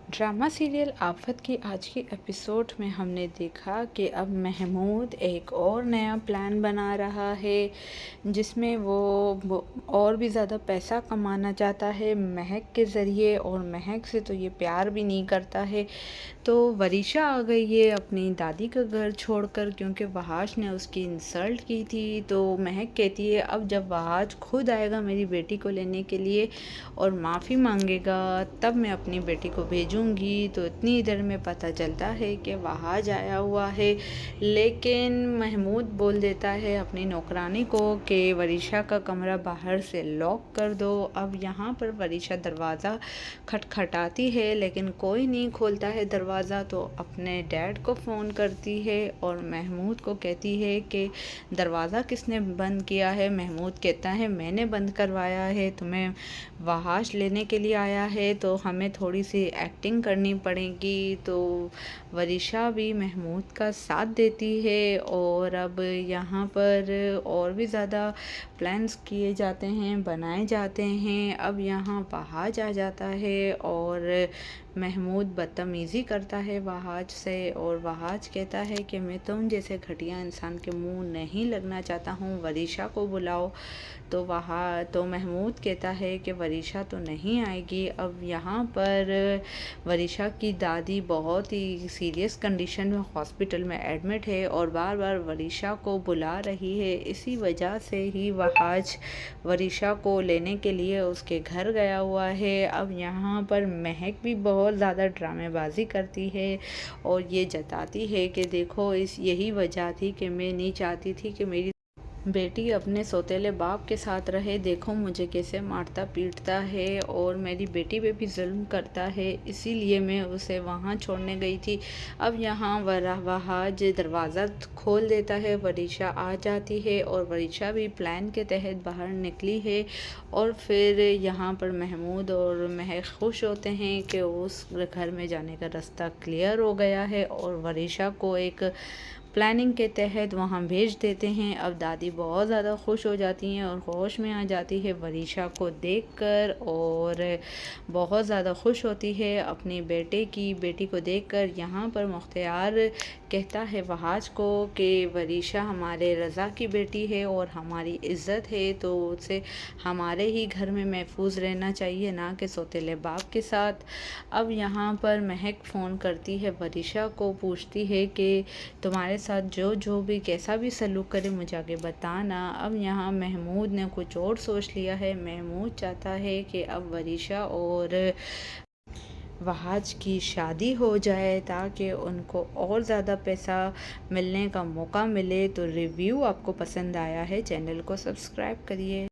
Drama serial आफत की आज की एपिसोड में हमने देखा कि अब महमूद एक और नया प्लान बना रहा है जिसमें वो और भी ज़्यादा पैसा कमाना चाहता है महक के ज़रिए। और महक से तो ये प्यार भी नहीं करता है। तो वरीशा आ गई है अपनी दादी का घर छोड़कर, क्योंकि वहाज ने उसकी इंसल्ट की थी। तो महक कहती है अब जब वहाज खुद आएगा मेरी बेटी को लेने के लिए और माफ़ी मांगेगा तब मैं अपनी बेटी को भेजूंगी। तो इतनी देर में पता चलता है कि वहाज आया हुआ है, लेकिन महमूद बोल देता है अपनी नौकरानी को कि वरीशा का कमरा बाहर से लॉक कर दो। अब यहाँ पर वरीशा दरवाज़ा खटखटाती है लेकिन कोई नहीं खोलता है दरवाज़ा। तो अपने डैड को फ़ोन करती है और महमूद को कहती है कि दरवाज़ा किसने बंद किया है। महमूद कहता है मैंने बंद करवाया है, तुम्हें वहाज लेने के लिए आया है तो हमें थोड़ी सी एक्टिंग करनी पड़ेगी। तो वरीशा भी महमूद का साथ देती है और अब यहाँ पर और भी ज़्यादा प्लान्स किए जाते हैं, बनाए जाते हैं। अब यहाँ वहाज आ जाता है और महमूद बदतमीज़ी करता है वहाज से और वहाज कहता है कि मैं तुम जैसे घटिया इंसान के मुंह नहीं लगना चाहता हूँ, वरीशा को बुलाओ। तो महमूद कहता है कि वरीशा तो नहीं आएगी। अब यहाँ पर वरीशा की दादी बहुत ही सीरियस कंडीशन में हॉस्पिटल में एडमिट है और बार बार वरीशा को बुला रही है। इसी वजह से ही वहाज वरीशा को लेने के लिए उसके घर गया हुआ है। अब यहाँ पर महक भी बहुत ज़्यादा ड्रामेबाजी करती है और ये जताती है कि देखो इस यही वजह थी कि मैं नहीं चाहती थी कि मेरी बेटी अपने सौतेले बाप के साथ रहे। देखो मुझे कैसे मारता पीटता है और मेरी बेटी पे भी जुल्म करता है, इसीलिए मैं उसे वहाँ छोड़ने गई थी। अब यहाँ वहाज दरवाज़ा खोल देता है, वरीशा आ जाती है और वरीशा भी प्लान के तहत बाहर निकली है। और फिर यहाँ पर महमूद और महक खुश होते हैं कि उस घर में जाने का रास्ता क्लियर हो गया है और वरीशा को एक प्लानिंग के तहत वहाँ भेज देते हैं। अब दादी बहुत ज़्यादा खुश हो जाती हैं और होश में आ जाती है वरीशा को देखकर और बहुत ज़्यादा खुश होती है अपनी बेटी को देखकर। यहाँ पर मुख्तियार कहता है वहाज को कि वरीशा हमारे रज़ा की बेटी है और हमारी इज़्ज़त है, तो उसे हमारे ही घर में महफूज रहना चाहिए, ना कि सौतेले बाप के साथ। अब यहाँ पर महक फ़ोन करती है वरीशा को, पूछती है कि तुम्हारे साथ जो भी कैसा भी सलूक करे मुझे आगे बताना। अब यहाँ महमूद ने कुछ और सोच लिया है। महमूद चाहता है कि अब वरीशा और वहाज की शादी हो जाए ताकि उनको और ज़्यादा पैसा मिलने का मौका मिले। तो रिव्यू आपको पसंद आया है, चैनल को सब्सक्राइब करिए।